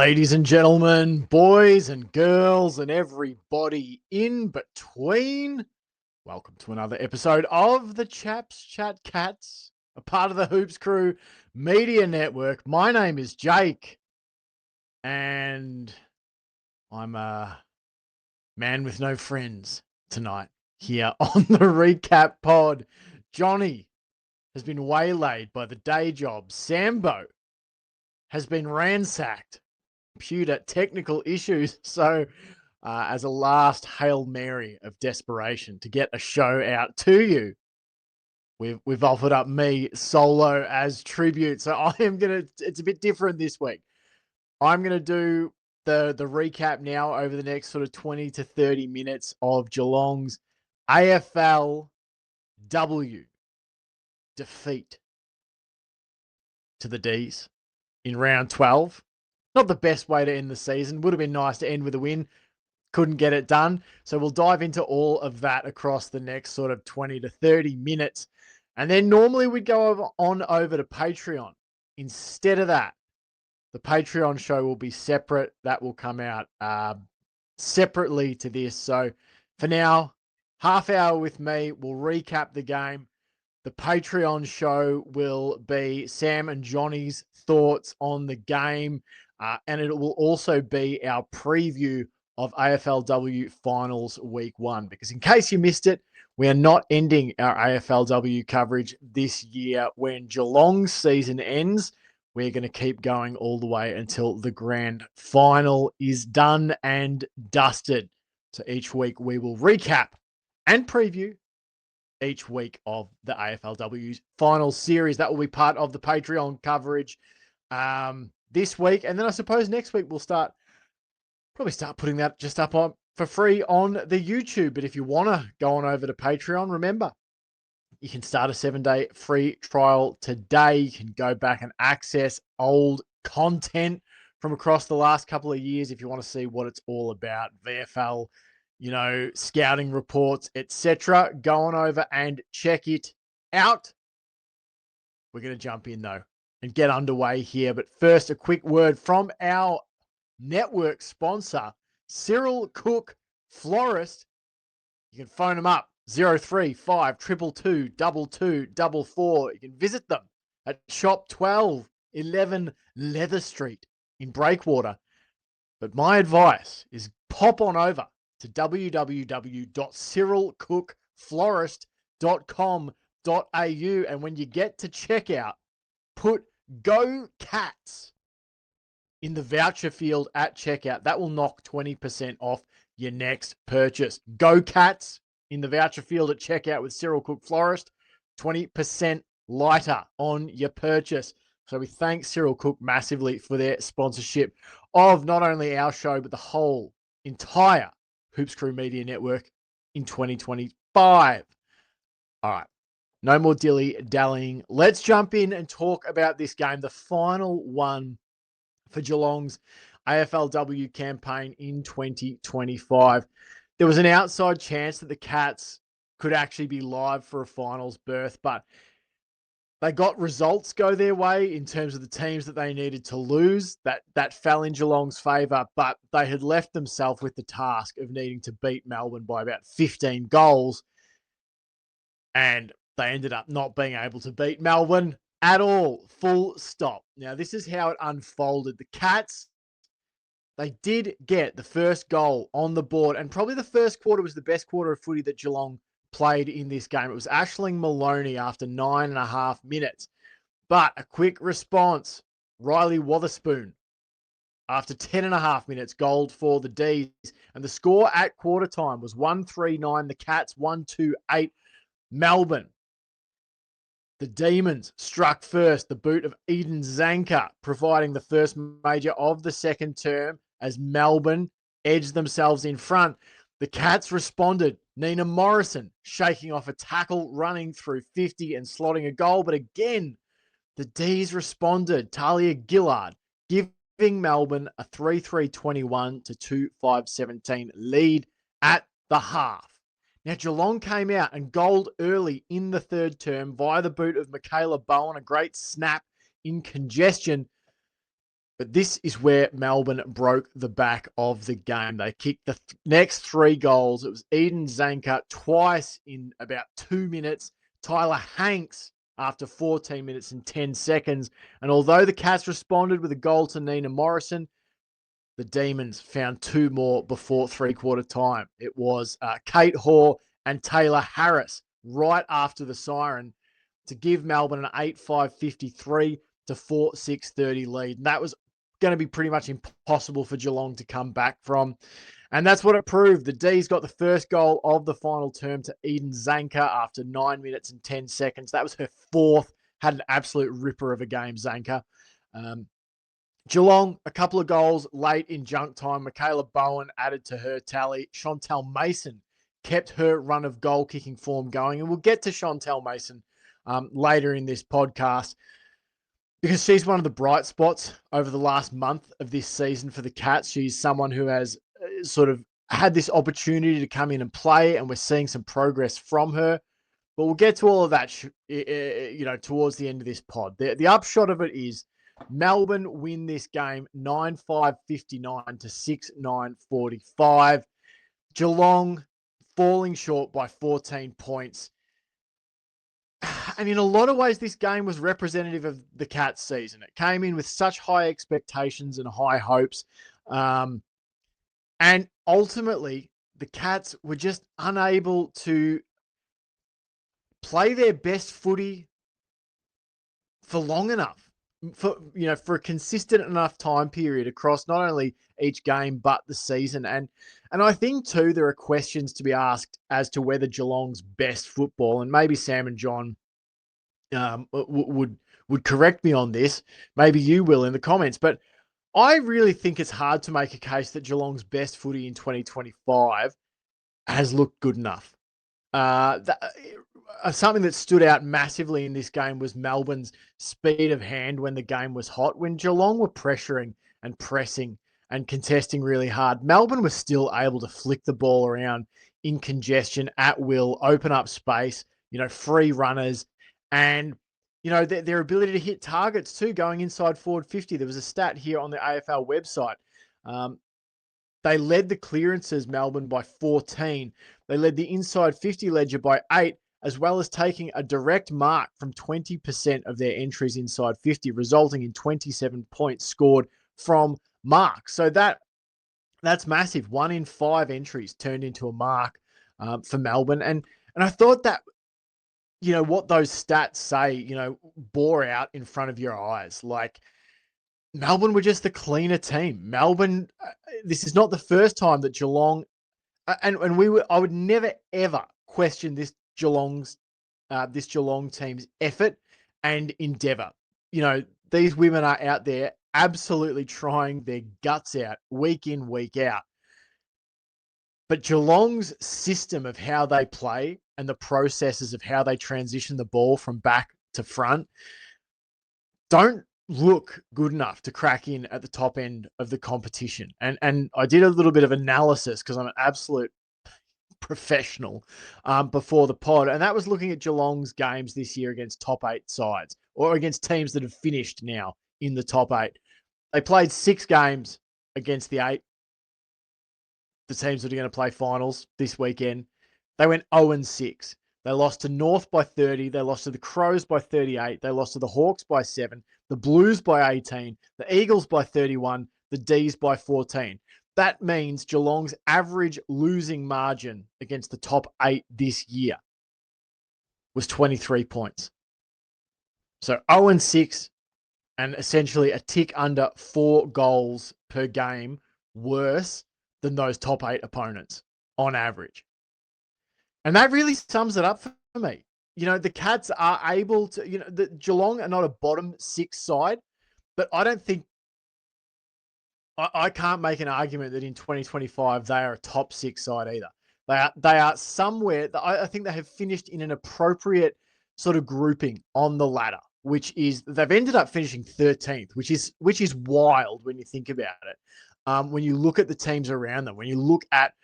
Ladies and gentlemen, boys and girls, and everybody in between, welcome to another episode of the Chaps Chat Cats, a part of the Hoops Crew Media Network. My name is Jake, and I'm a man with no friends tonight here on the recap pod. Johnny has been waylaid by the day job. Sambo has been ransacked. Computer technical issues. So, as a last Hail Mary of desperation to get a show out to you, we've offered up me solo as tribute. So I am it's a bit different this week. I'm gonna do the recap now over the next sort of 20 to 30 minutes of Geelong's AFLW defeat to the Dees in round 12. Not the best way to end the season. Would have been nice to end with a win. Couldn't get it done. So we'll dive into all of that across the next sort of 20 to 30 minutes. And then normally we'd go on over to Patreon. Instead of that, the Patreon show will be separate. That will come out separately to this. So for now, half hour with me. We'll recap the game. The Patreon show will be Sam and Johnny's thoughts on the game. And it will also be our preview of AFLW Finals Week 1. Because in case you missed it, we are not ending our AFLW coverage this year when Geelong's season ends. We're going to keep going all the way until the grand final is done and dusted. So each week we will recap and preview each week of the AFLW's final series. That will be part of the Patreon coverage this week. And then I suppose next week we'll probably start putting that just up on for free on the YouTube. But if you want to go on over to Patreon, remember, you can start a 7-day free trial today. You can go back and access old content from across the last couple of years if you want to see what it's all about. VFL, scouting reports, etc. Go on over and check it out. We're going to jump in, though, and get underway here. But first, a quick word from our network sponsor, Cyril Cook Florist. You can phone them up, 035 222 2244. You can visit them at Shop 1211 Leather Street in Breakwater. But my advice is pop on over to www.cyrilcookflorist.com.au. And when you get to checkout, put Go Cats in the voucher field at checkout. That will knock 20% off your next purchase. Go Cats in the voucher field at checkout with Cyril Cook Florist. 20% lighter on your purchase. So we thank Cyril Cook massively for their sponsorship of not only our show, but the whole entire Hoops Crew Media Network in 2025. All right. No more dilly-dallying. Let's jump in and talk about this game, the final one for Geelong's AFLW campaign in 2025. There was an outside chance that the Cats could actually be live for a finals berth, but they got results go their way in terms of the teams that they needed to lose. That fell in Geelong's favour, but they had left themselves with the task of needing to beat Melbourne by about 15 goals. And they ended up not being able to beat Melbourne at all. Full stop. Now, this is how it unfolded. The Cats, they did get the first goal on the board, and probably the first quarter was the best quarter of footy that Geelong played in this game. It was Aisling Maloney after 9.5 minutes. But a quick response, Riley Wotherspoon after 10.5 minutes, gold for the Dees. And the score at quarter time was 1-3-9. The Cats 1-2-8 Melbourne. The Demons struck first, the boot of Eden Zanker, providing the first major of the second term as Melbourne edged themselves in front. The Cats responded. Nina Morrison shaking off a tackle, running through 50 and slotting a goal. But again, the D's responded. Talia Gillard giving Melbourne a 3-3-21 to 2-5-17 lead at the half. Now, Geelong came out and goaled early in the third term via the boot of Michaela Bowen, a great snap in congestion. But this is where Melbourne broke the back of the game. They kicked the next 3 goals. It was Eden Zanker twice in about 2 minutes. Tyler Hanks after 14 minutes and 10 seconds. And although the Cats responded with a goal to Nina Morrison, the Demons found 2 more before three-quarter time. It was Kate Hoare and Taylor Harris right after the siren to give Melbourne an 8-5 53 to 4-6 30 lead. And that was going to be pretty much impossible for Geelong to come back from. And that's what it proved. The Dees got the first goal of the final term to Eden Zanker after 9 minutes and 10 seconds. That was her 4th. Had an absolute ripper of a game, Zanker. Geelong, a couple of goals late in junk time. Michaela Bowen added to her tally. Chantel Mason kept her run of goal-kicking form going. And we'll get to Chantel Mason later in this podcast because she's one of the bright spots over the last month of this season for the Cats. She's someone who has sort of had this opportunity to come in and play, and we're seeing some progress from her. But we'll get to all of that, towards the end of this pod. The upshot of it is Melbourne win this game 9-5 59 to 6-9 45. Geelong falling short by 14 points. And in a lot of ways, this game was representative of the Cats season. It came in with such high expectations and high hopes. And ultimately, the Cats were just unable to play their best footy for long enough, for a consistent enough time period across not only each game, but the season. And I think, too, there are questions to be asked as to whether Geelong's best football, and maybe Sam and John would correct me on this. Maybe you will in the comments. But I really think it's hard to make a case that Geelong's best footy in 2025 has looked good enough. Something that stood out massively in this game was Melbourne's speed of hand when the game was hot. When Geelong were pressuring and pressing and contesting really hard, Melbourne was still able to flick the ball around in congestion at will, open up space, free runners, and their ability to hit targets too, going inside forward 50. There was a stat here on the AFL website. They led the clearances, Melbourne, by 14. They led the inside 50 ledger by 8, as well as taking a direct mark from 20% of their entries inside 50, resulting in 27 points scored from mark. So that's massive. 1 in 5 entries turned into a mark for Melbourne. And I thought that, what those stats say, bore out in front of your eyes. Like, Melbourne were just the cleaner team. Melbourne, this is not the first time that Geelong, I would never ever question this Geelong team's effort and endeavour. These women are out there absolutely trying their guts out week in, week out. But Geelong's system of how they play and the processes of how they transition the ball from back to front don't look good enough to crack in at the top end of the competition. And I did a little bit of analysis because I'm an absolute professional before the pod. And that was looking at Geelong's games this year against top 8 sides or against teams that have finished now in the top 8. They played 6 games against the 8. The teams that are going to play finals this weekend. They went 0-6. They lost to North by 30. They lost to the Crows by 38. They lost to the Hawks by 7. The Blues by 18. The Eagles by 31. The Dees by 14. That means Geelong's average losing margin against the top 8 this year was 23 points. So 0-6 and essentially a tick under 4 goals per game worse than those top 8 opponents on average. And that really sums it up for me. The Cats are able to, the Geelong are not a bottom 6 side, but I don't think, I can't make an argument that in 2025 they are a top 6 side either. They are somewhere, I think they have finished in an appropriate sort of grouping on the ladder, which is, they've ended up finishing 13th, which is wild when you think about it. When you look at the teams around them, when you look at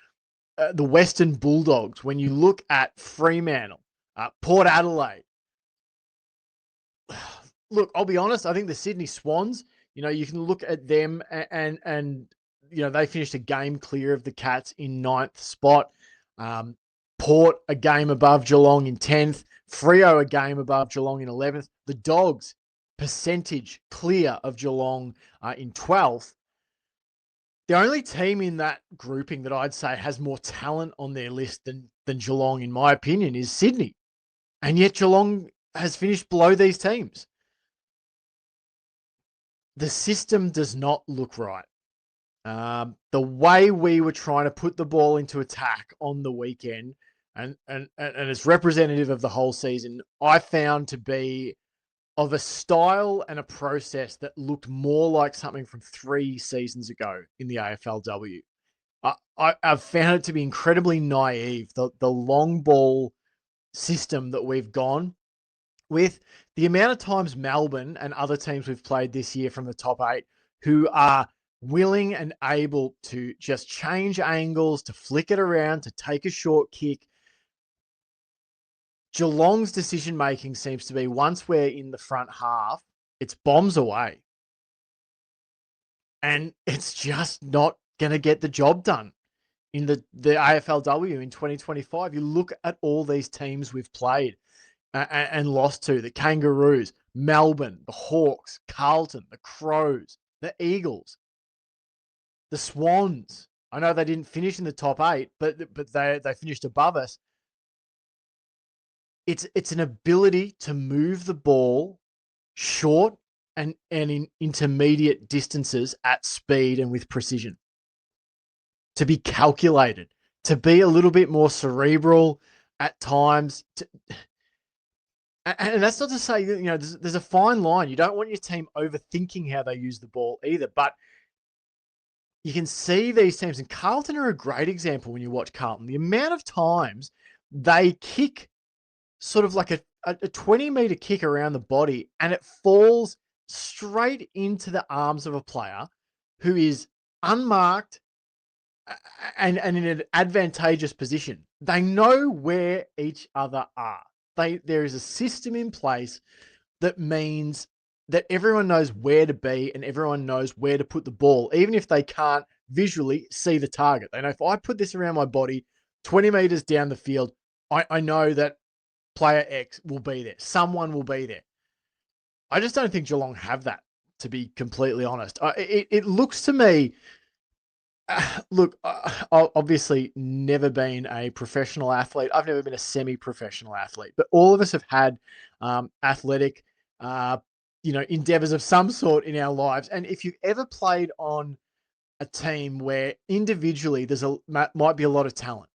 the Western Bulldogs, when you look at Fremantle, Port Adelaide. Look, I'll be honest, I think the Sydney Swans You can look at them and they finished a game clear of the Cats in 9th spot. Port a game above Geelong in 10th. Freo a game above Geelong in 11th. The Dogs percentage clear of Geelong in 12th. The only team in that grouping that I'd say has more talent on their list than Geelong, in my opinion, is Sydney. And yet Geelong has finished below these teams. The system does not look right. The way we were trying to put the ball into attack on the weekend, and it's representative of the whole season, I found to be of a style and a process that looked more like something from 3 seasons ago in the AFLW. I've found it to be incredibly naive, the long ball system that we've gone with, the amount of times Melbourne and other teams we've played this year from the top 8 who are willing and able to just change angles, to flick it around, to take a short kick. Geelong's decision-making seems to be, once we're in the front half, it's bombs away. And it's just not going to get the job done in the AFLW in 2025. You look at all these teams we've played and lost to: the Kangaroos, Melbourne, the Hawks, Carlton, the Crows, the Eagles, the Swans. I know they didn't finish in the top 8, but they finished above us. It's an ability to move the ball short and in intermediate distances at speed and with precision. To be calculated, to be a little bit more cerebral at times. And that's not to say that, there's a fine line. You don't want your team overthinking how they use the ball either. But you can see these teams, and Carlton are a great example when you watch Carlton. The amount of times they kick sort of like a 20-meter kick around the body, and it falls straight into the arms of a player who is unmarked and in an advantageous position. They know where each other are. There is a system in place that means that everyone knows where to be and everyone knows where to put the ball, even if they can't visually see the target. They know, if I put this around my body 20 meters down the field, I know that player X will be there. Someone will be there. I just don't think Geelong have that, to be completely honest. It looks to me, look, I've obviously never been a professional athlete. I've never been a semi-professional athlete, but all of us have had athletic, endeavors of some sort in our lives. And if you've ever played on a team where individually might be a lot of talent,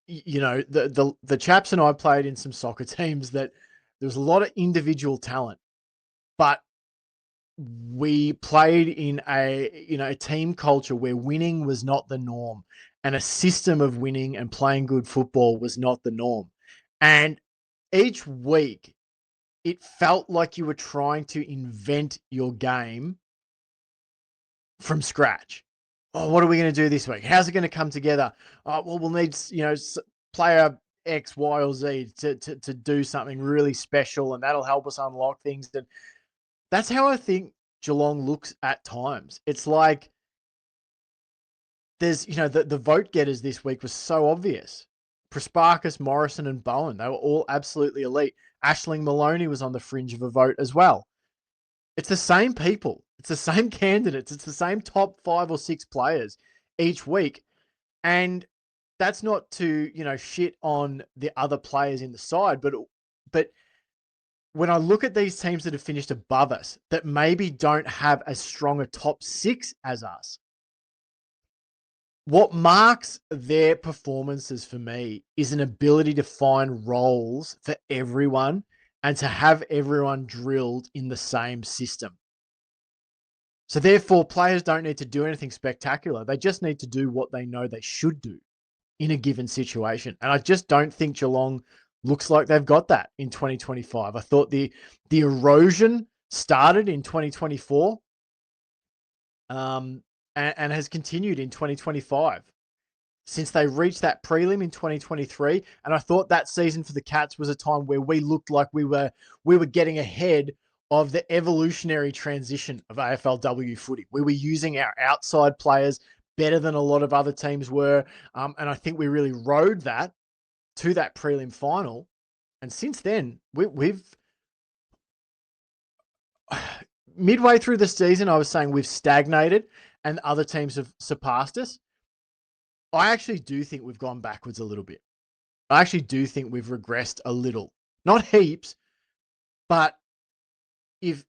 the chaps and I played in some soccer teams that there was a lot of individual talent, but we played in a team culture where winning was not the norm, and a system of winning and playing good football was not the norm. And each week it felt like you were trying to invent your game from scratch. Oh, what are we going to do this week? How's it going to come together? Oh, well, we'll need, player X, Y, or Z to do something really special, and that'll help us unlock things. And that's how I think Geelong looks at times. It's like there's, the vote getters this week was so obvious. Prasparkas, Morrison, and Bowen, they were all absolutely elite. Aisling Maloney was on the fringe of a vote as well. It's the same people. It's the same candidates. It's the same top 5 or 6 players each week. And that's not to, shit on the other players in the side, but when I look at these teams that have finished above us, that maybe don't have as strong a top 6 as us, what marks their performances for me is an ability to find roles for everyone and to have everyone drilled in the same system. So therefore, players don't need to do anything spectacular. They just need to do what they know they should do in a given situation. And I just don't think Geelong looks like they've got that in 2025. I thought the erosion started in 2024 and has continued in 2025 since they reached that prelim in 2023. And I thought that season for the Cats was a time where we looked like we were getting ahead of the evolutionary transition of AFLW footy. We were using our outside players better than a lot of other teams were. And I think we really rode that to that prelim final. And since then, we've midway through the season, I was saying we've stagnated and other teams have surpassed us. I actually do think we've gone backwards a little bit. I actually do think we've regressed a little. Not heaps, but if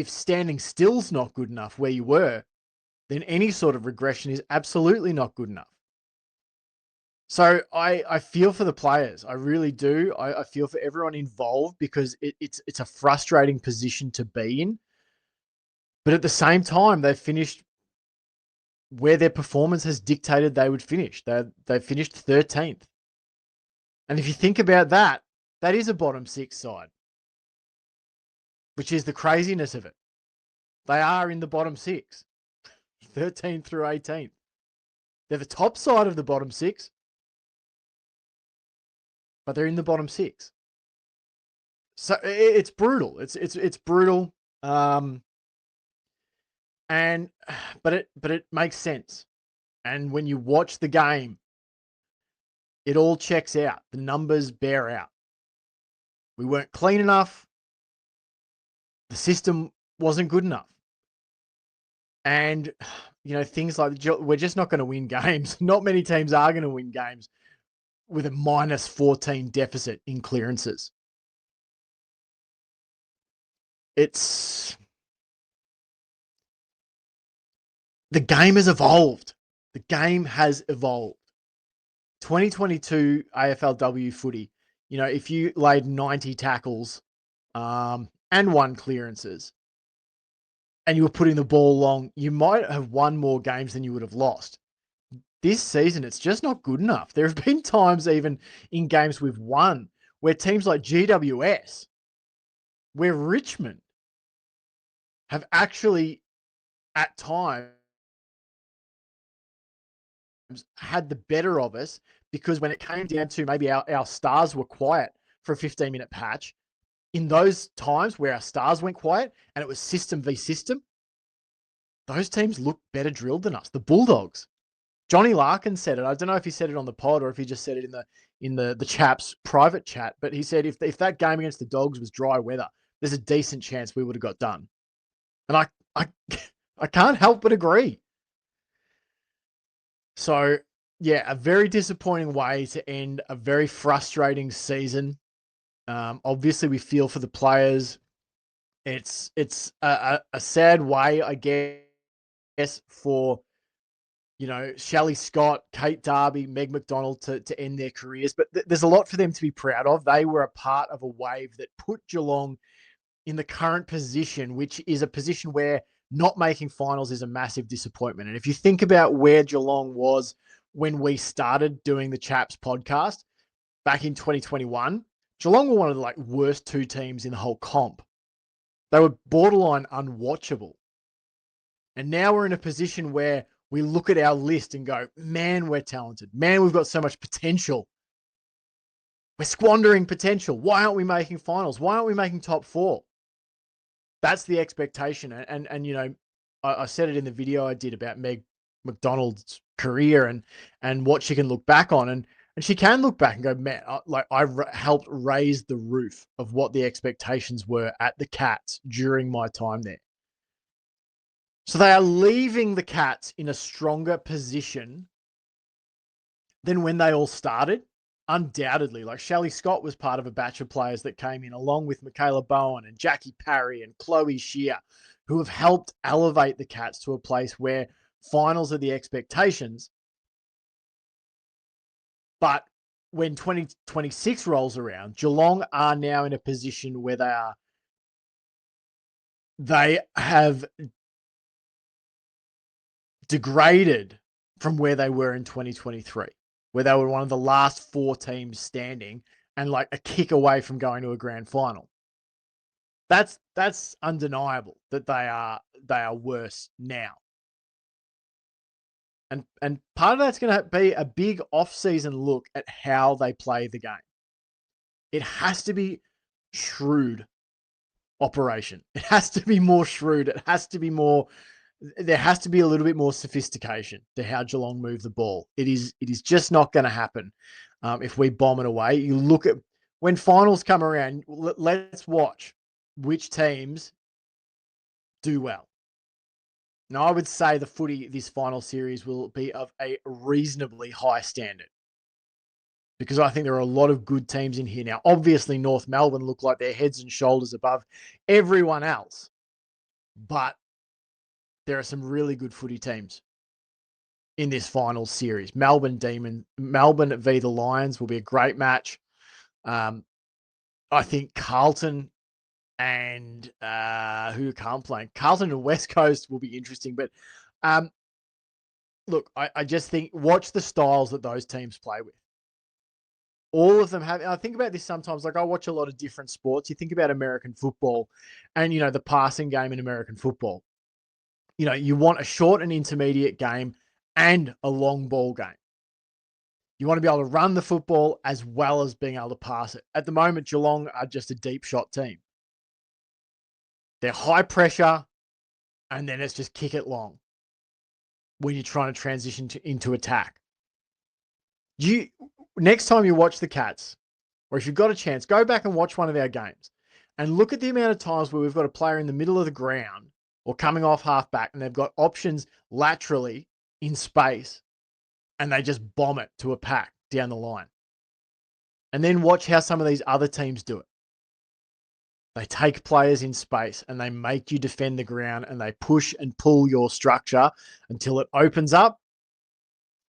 standing still's not good enough where you were, then any sort of regression is absolutely not good enough. So I feel for the players. I really do. I feel for everyone involved because it's a frustrating position to be in. But at the same time, they've finished where their performance has dictated they would finish. They finished 13th. And if you think about that, that is a bottom six side, which is the craziness of it. They are in the bottom six, 13th through 18th. They're the top side of the bottom six, but they're in the bottom six. So it's brutal. It's brutal. But it makes sense. And when you watch the game, it all checks out. The numbers bear out. We weren't clean enough. The system wasn't good enough. And, things like we're just not going to win games. Not many teams are going to win games with a minus 14 deficit in clearances. The game has evolved. The game has evolved. 2022 AFLW footy, if you laid 90 tackles and 1 clearances and you were putting the ball long, you might have won more games than you would have lost. This season, it's just not good enough. There have been times even in games we've won where teams like GWS, where Richmond have actually at times had the better of us because when it came down to maybe our stars were quiet for a 15-minute patch, in those times where our stars went quiet and it was system v system, those teams looked better drilled than us. The Bulldogs. Johnny Larkin said it. I don't know if he said it on the pod or if he just said it in the chaps' private chat, but he said if that game against the Dogs was dry weather, there's a decent chance we would have got done. And I can't help but agree. So, yeah, a very disappointing way to end a very frustrating season. Obviously, we feel for the players. It's a sad way, I guess, for, Shelley Scott, Kate Darby, Meg McDonald to end their careers. But there's a lot for them to be proud of. They were a part of a wave that put Geelong in the current position, which is a position where not making finals is a massive disappointment. And if you think about where Geelong was when we started doing the Chaps podcast back in 2021, Geelong were one of the worst 2 teams in the whole comp. They were borderline unwatchable. And now we're in a position where we look at our list and go, man, we're talented. Man, we've got so much potential. We're squandering potential. Why aren't we making finals? Why aren't we making top 4? That's the expectation. And I said it in the video I did about Meg McDonald's career and what she can look back on. And she can look back and go, man, I helped raise the roof of what the expectations were at the Cats during my time there. So they are leaving the Cats in a stronger position than when they all started. Undoubtedly, Shelley Scott was part of a batch of players that came in along with Michaela Bowen and Jackie Parry and Chloe Shear, who have helped elevate the Cats to a place where finals are the expectations. But when 2026 rolls around, Geelong are now in a position where they have degraded from where they were in 2023. Where they were one of the last 4 teams standing and a kick away from going to a grand final. That's undeniable that they are worse now. And part of that's going to be a big off-season look at how they play the game. It has to be shrewd. operation. It has to be more shrewd. It has to be more. There has to be a little bit more sophistication to how Geelong move the ball. It is just not going to happen if we bomb it away. You look at when finals come around. Let's watch which teams do well. Now, I would say the footy this final series will be of a reasonably high standard because I think there are a lot of good teams in here now. Obviously, North Melbourne look like they're heads and shoulders above everyone else, but there are some really good footy teams in this final series. Melbourne v the Lions will be a great match. I think Carlton and who can't play? Carlton and West Coast will be interesting. But look, I just think watch the styles that those teams play with. All of them have. I think about this sometimes. Like I watch a lot of different sports. You think about American football, and the passing game in American football. You want a short and intermediate game and a long ball game. You want to be able to run the football as well as being able to pass it. At the moment, Geelong are just a deep shot team. They're high pressure, and then it's just kick it long when you're trying to transition into attack. Next time you watch the Cats, or if you've got a chance, go back and watch one of our games and look at the amount of times where we've got a player in the middle of the ground or coming off half back, and they've got options laterally in space, and they just bomb it to a pack down the line. And then watch how some of these other teams do it. They take players in space and they make you defend the ground, and they push and pull your structure until it opens up,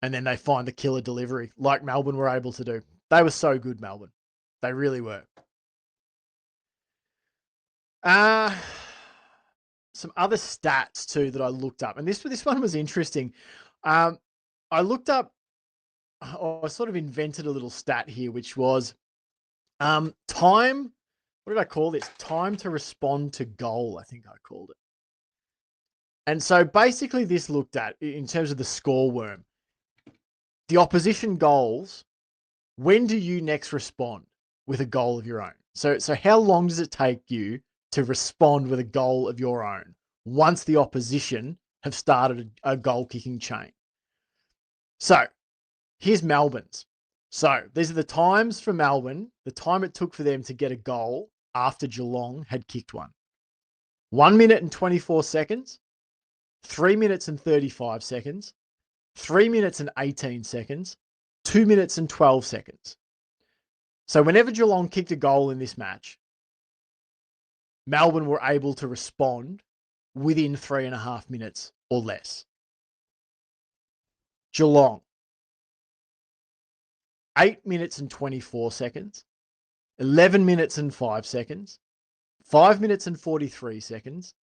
and then they find the killer delivery like Melbourne were able to do. They were so good, Melbourne. They really were. Some other stats too that I looked up, and this one was interesting. I looked up, I sort of invented a little stat here, which was time. What did I call this? Time to respond to goal, I think I called it. And so basically this looked at, in terms of the score worm, the opposition goals, when do you next respond with a goal of your own? So how long does it take you to respond with a goal of your own once the opposition have started a goal-kicking chain? So here's Melbourne's. So these are the times for Melbourne, the time it took for them to get a goal after Geelong had kicked one. 1 minute and 24 seconds, 3 minutes and 35 seconds, 3 minutes and 18 seconds, 2 minutes and 12 seconds. So whenever Geelong kicked a goal in this match, Melbourne were able to respond within 3.5 minutes or less. Geelong, 8 minutes and 24 seconds, 11 minutes and 5 seconds, 5 minutes and 43 seconds,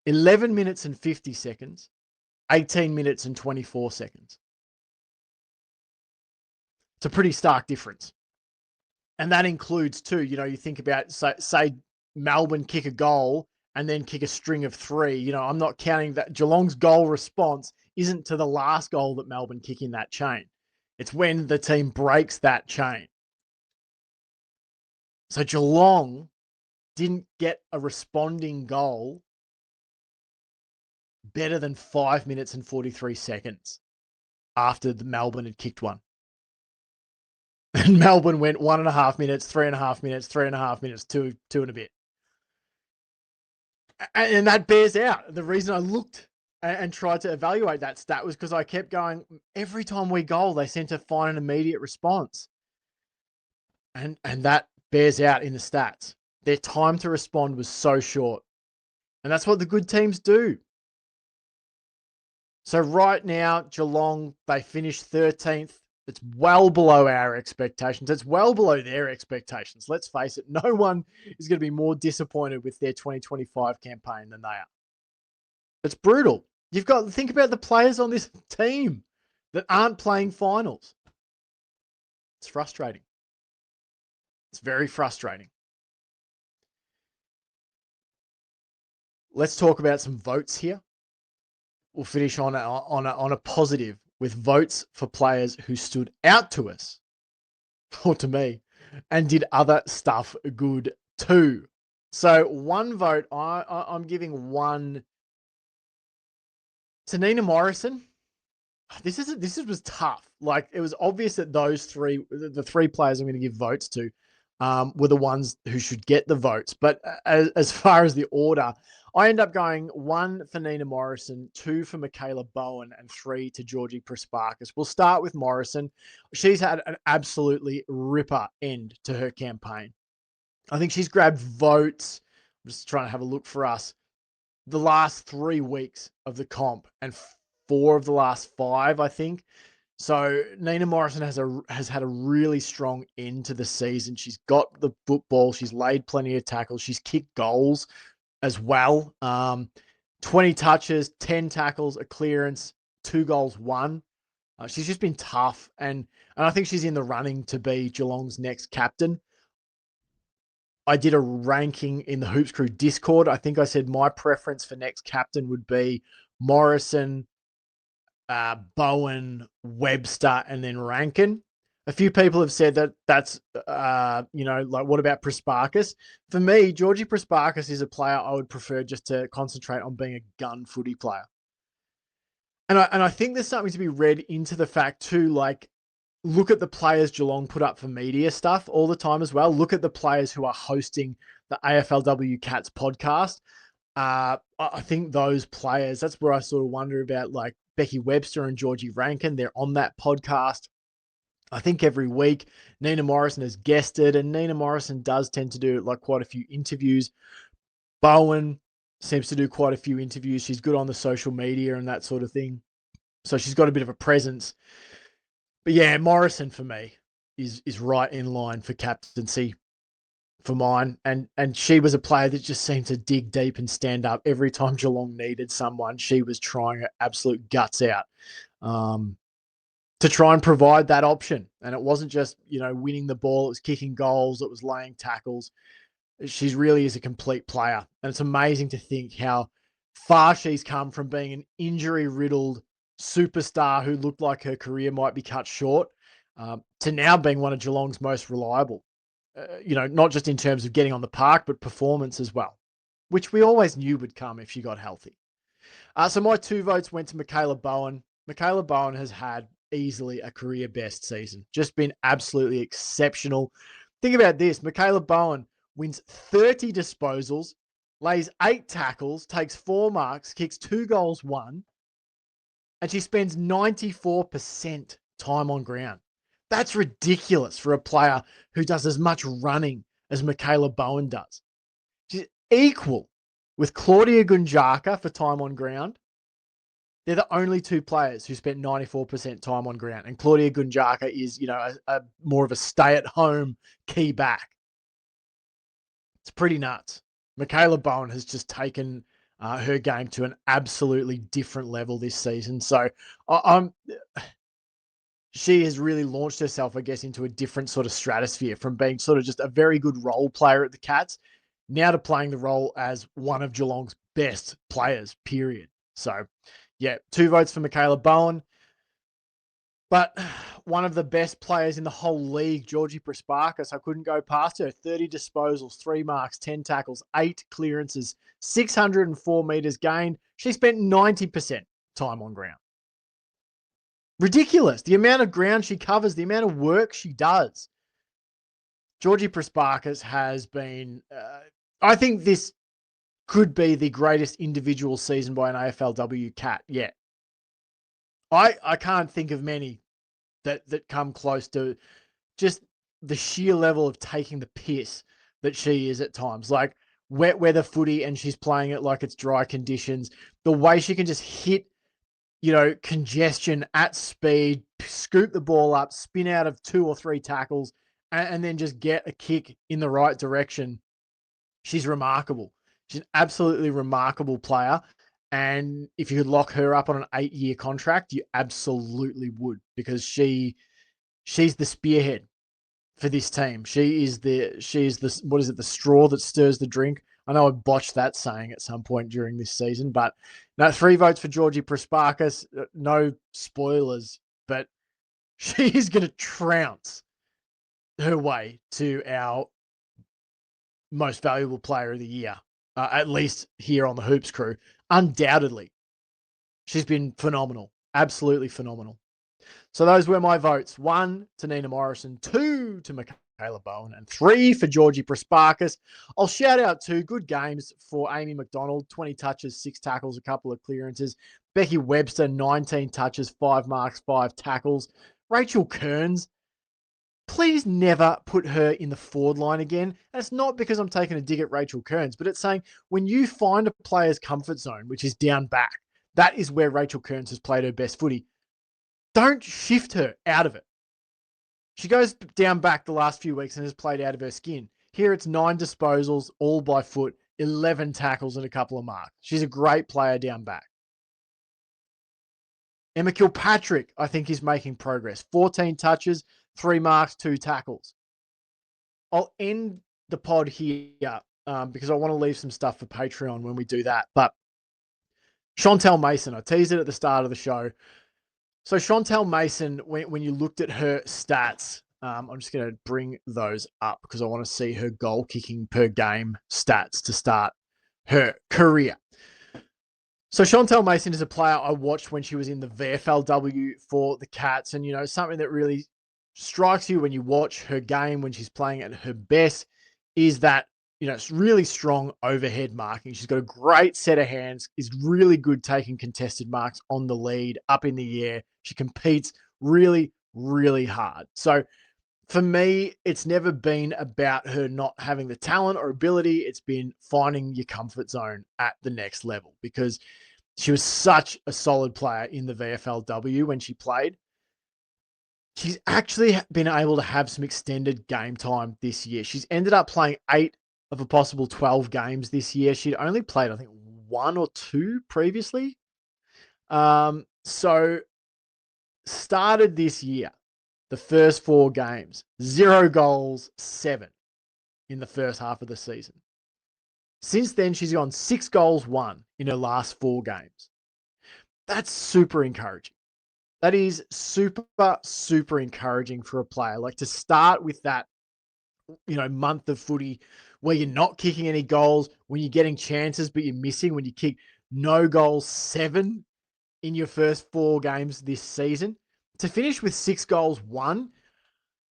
11 minutes and 50 seconds, 18 minutes and 24 seconds. It's a pretty stark difference. And that includes too, you think about, say Melbourne kick a goal and then kick a string of 3. I'm not counting that. Geelong's goal response isn't to the last goal that Melbourne kick in that chain. It's when the team breaks that chain. So Geelong didn't get a responding goal better than 5 minutes and 43 seconds after the Melbourne had kicked one. And Melbourne went 1.5 minutes, 3.5 minutes, 3.5 minutes, two and a bit. And that bears out. The reason I looked and tried to evaluate that stat was because I kept going, every time we goal, they seem to find an immediate response. And that bears out in the stats. Their time to respond was so short. And that's what the good teams do. So right now, Geelong, they finished 13th. It's well below our expectations. It's well below their expectations. Let's face it, no one is going to be more disappointed with their 2025 campaign than they are. It's brutal. You've got to think about the players on this team that aren't playing finals. It's frustrating. It's very frustrating. Let's talk about some votes here. We'll finish on a positive with votes for players who stood out to us, or to me, and did other stuff good too. So one vote, I'm giving one to Nina Morrison. This was tough. Like, it was obvious that those three, the three players I'm going to give votes to, were the ones who should get the votes. But as far as the order, I end up going one for Nina Morrison, two for Michaela Bowen, and three to Georgie Prasparkas. We'll start with Morrison. She's had an absolutely ripper end to her campaign. I think she's grabbed votes. I'm just trying to have a look for us. The last 3 weeks of the comp and 4 of the last 5, I think. So Nina Morrison has had a really strong end to the season. She's got the football. She's laid plenty of tackles. She's kicked goals as well. 20 touches, 10 tackles, a clearance, 2 goals, 1. She's just been tough, and I think she's in the running to be Geelong's next captain. I did a ranking in the Hoops Crew Discord. I think I said my preference for next captain would be Morrison, Bowen, Webster, and then Rankin. A few people have said that that's, like, what about Prasparkas? For me, Georgie Prasparkas is a player I would prefer just to concentrate on being a gun footy player. And I think there's something to be read into the fact too, like, look at the players Geelong put up for media stuff all the time as well. Look at the players who are hosting the AFLW Cats podcast. I think those players, that's where I sort of wonder about, like, Becky Webster and Georgie Rankin. They're on that podcast, I think, every week. Nina Morrison has guested, and Nina Morrison does tend to do, like, quite a few interviews. Bowen seems to do quite a few interviews. She's good on the social media and that sort of thing. So she's got a bit of a presence. But yeah, Morrison for me is right in line for captaincy for mine. And she was a player that just seemed to dig deep and stand up every time Geelong needed someone. She was trying her absolute guts out to try and provide that option. And it wasn't just, winning the ball. It was kicking goals. It was laying tackles. She really is a complete player. And it's amazing to think how far she's come from being an injury-riddled superstar who looked like her career might be cut short, to now being one of Geelong's most reliable. Not just in terms of getting on the park, but performance as well, which we always knew would come if she got healthy. So my 2 votes went to Michaela Bowen. Michaela Bowen has had easily a career best season, just been absolutely exceptional. Think about this. Michaela Bowen wins 30 disposals, lays 8 tackles, takes 4 marks, kicks 2 goals, 1, and she spends 94% time on ground. That's ridiculous for a player who does as much running as Michaela Bowen does. She's equal with Claudia Gunjaka for time on ground. They're the only 2 players who spent 94% time on ground. And Claudia Gunjaka is, a more of a stay-at-home key back. It's pretty nuts. Michaela Bowen has just taken her game to an absolutely different level this season. So she has really launched herself, I guess, into a different sort of stratosphere, from being sort of just a very good role player at the Cats now to playing the role as one of Geelong's best players, period. So, yeah, 2 votes for Michaela Bowen. But one of the best players in the whole league, Georgie Prasparkas, I couldn't go past her. 30 disposals, 3 marks, 10 tackles, 8 clearances, 604 metres gained. She spent 90% time on ground. Ridiculous. The amount of ground she covers, the amount of work she does. Georgie Prasparkas has been, I think this could be the greatest individual season by an AFLW Cat yet. I can't think of many that come close to just the sheer level of taking the piss that she is at times. Like, wet weather footy, and she's playing it like it's dry conditions. The way she can just hit, congestion at speed, scoop the ball up, spin out of 2 or 3 tackles, and then just get a kick in the right direction. She's remarkable. She's an absolutely remarkable player. And if you could lock her up on an 8-year contract, you absolutely would, because she's the spearhead for this team. She is the what is it, the straw that stirs the drink? I know I botched that saying at some point during this season, but no, 3 votes for Georgie Prasparkas. No spoilers, but she is going to trounce her way to our most valuable player of the year, at least here on the Hoops crew. Undoubtedly. She's been phenomenal. Absolutely phenomenal. So those were my votes. 1 to Nina Morrison, 2 to Michaela Bowen, and 3 for Georgie Prasparkas. I'll shout out 2 good games for Amy McDonald, 20 touches, 6 tackles, a couple of clearances. Becky Webster, 19 touches, 5 marks, 5 tackles. Rachel Kearns, please never put her in the forward line again. And it's not because I'm taking a dig at Rachel Kearns, but it's saying when you find a player's comfort zone, which is down back, that is where Rachel Kearns has played her best footy. Don't shift her out of it. She goes down back the last few weeks and has played out of her skin. Here it's 9 disposals, all by foot, 11 tackles and a couple of marks. She's a great player down back. Emma Kilpatrick, I think, is making progress. 14 touches, 3 marks, 2 tackles. I'll end the pod here because I want to leave some stuff for Patreon when we do that. But Chantel Mason, I teased it at the start of the show. So Chantel Mason, when you looked at her stats, I'm just going to bring those up because I want to see her goal kicking per game stats to start her career. So Chantel Mason is a player I watched when she was in the VFLW for the Cats. And, you know, something that really strikes you when you watch her game when she's playing at her best is that, you know, it's really strong overhead marking. She's got a great set of hands, is really good taking contested marks on the lead, up in the air. She competes really, really hard. So for me, it's never been about her not having the talent or ability. It's been finding your comfort zone at the next level because she was such a solid player in the VFLW when she played. She's actually been able to have some extended game time this year. She's ended up playing 8 of a possible 12 games this year. She'd only played, I think, 1 or 2 previously. So started this year, the first 4 games, 0 goals, 7 in the first half of the season. Since then, she's gone 6 goals, 1 in her last 4 games. That's super encouraging. That is super, super encouraging for a player. Like to start with that, you know, month of footy where you're not kicking any goals, when you're getting chances, but you're missing, when you kick no goals, 7 in your first 4 games this season, to finish with 6 goals, 1.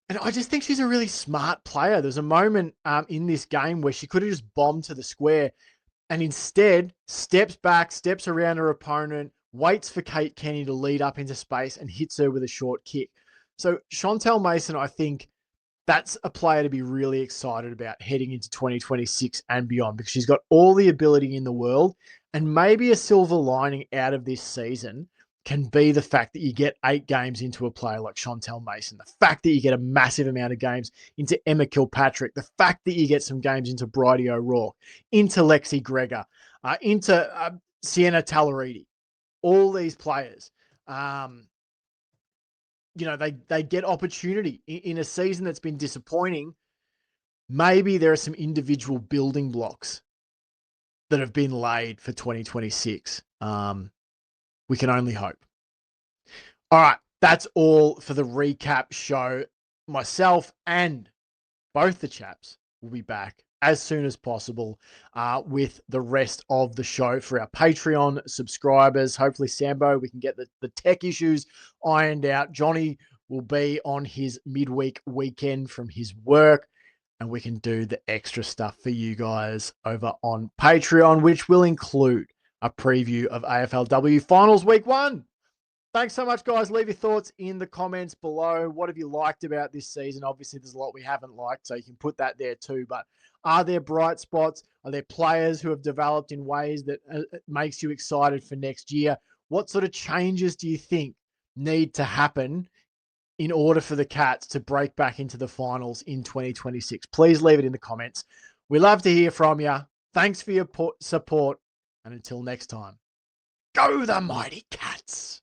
And I just think she's a really smart player. There's a moment in this game where she could have just bombed to the square and instead steps back, steps around her opponent, waits for Kate Kenny to lead up into space and hits her with a short kick. So Chantel Mason, I think that's a player to be really excited about heading into 2026 and beyond because she's got all the ability in the world, and maybe a silver lining out of this season can be the fact that you get 8 games into a player like Chantel Mason, the fact that you get a massive amount of games into Emma Kilpatrick, the fact that you get some games into Bridie O'Rourke, into Lexi Gregor, into Sienna Tallaridi, all these players. You know, they get opportunity in a season that's been disappointing. Maybe there are some individual building blocks that have been laid for 2026. We can only hope. All right, that's all for the recap show. Myself and both the chaps will be back as soon as possible with the rest of the show for our Patreon subscribers. Hopefully, Sambo, we can get the tech issues ironed out. Johnny will be on his midweek weekend from his work, and we can do the extra stuff for you guys over on Patreon, which will include a preview of AFLW Finals Week 1. Thanks so much, guys. Leave your thoughts in the comments below. What have you liked about this season? Obviously, there's a lot we haven't liked, so you can put that there too. But are there bright spots? Are there players who have developed in ways that makes you excited for next year? What sort of changes do you think need to happen in order for the Cats to break back into the finals in 2026? Please leave it in the comments. We love to hear from you. Thanks for your support. And until next time, go the mighty Cats.